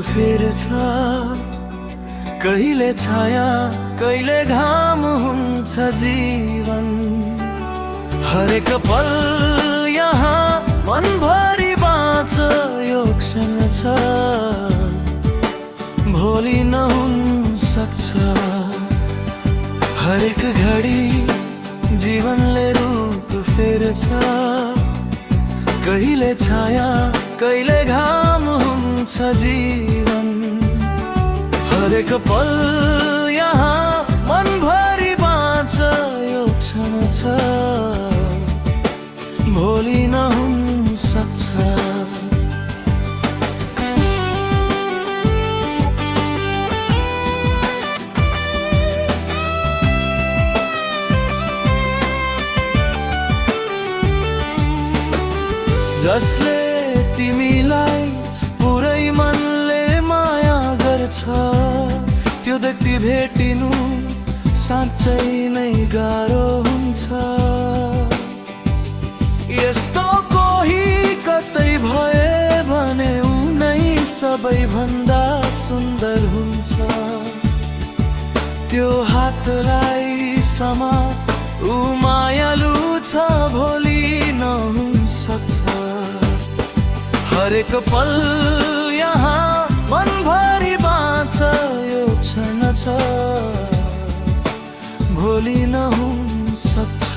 फेर्छ, कहिले छाया कहिले घाम हुन्छ जीवन। हरेक पल यहाँ मनभरि बाँच, यो क्षण छ भोलि नहुन सक्छ। हरेक घडी जीवनले रूप फेर्छ, कहिले छाया कहिले घाम हुन्छ जीवन। हरेक पल यहाँ मनभरि बाँच, यो क्षण छ भोलि नहुन सक्छ। जसले तिमीलाई पुरै मनले माया गर्छ, त्यो व्यक्ति भेटिनु साँच्चै नै गाह्रो हुन्छ। यस्तो कोही कतै भए भने उनै सबैभन्दा सुन्दर हुन्छ। त्यो हातलाई समा ऊ मायालु छ, भोलि नहुन सक्छ। हरेक पल यहाँ मनभरि बाँच, यो क्षण छ भोलि नहुन सक्छ।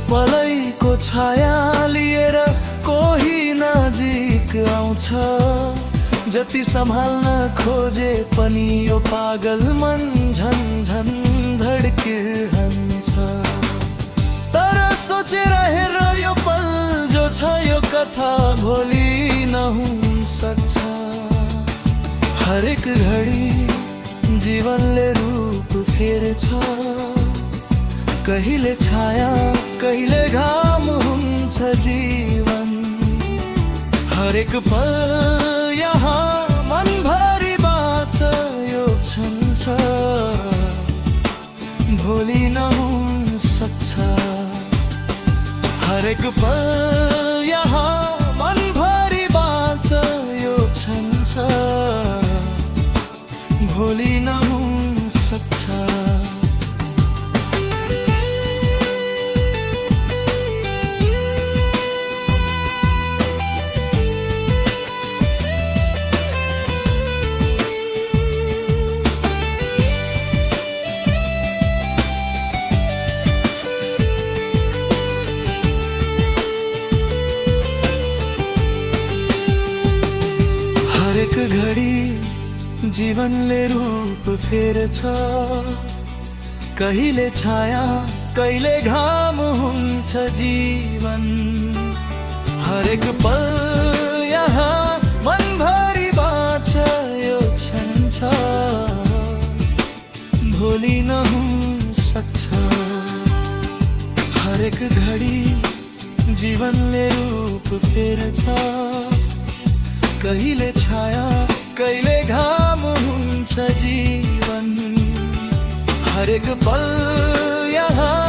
पलैको छाया लिएर कोही नजिक आउँछ, जति सम्हाल्न खोजे पनि यो पागल मन झन झन धड्किरहन्छ। तर सोचेर हेर, यो पल जो छ यो कथा भोलि नहुन सक्छ। हरेक घडी जीवनले रूप फेर्छ, कहिले छाया कहिले घाम हुन्छ जीवन। हरेक पल यहाँ मनभरि बाँच, यो क्षण छ भोलि नहुन सक्छ। हरेक पल यहाँ मनभरि बाँच, यो क्षण छ भोलि नहुन सक्छ। हरेक घडी जीवनले रूप फेर्छ, कहिले छाया कहिले घाम हुन्छ जीवन। हरेक पल यहाँ मनभरि बाँच, यो क्षण छ भोलि नहुन सक्छ। हरेक घडी जीवनले रूप फेर्छ, कहिले छाया कहिले घाम हुन्छ जीवन। हरेक पल यहाँ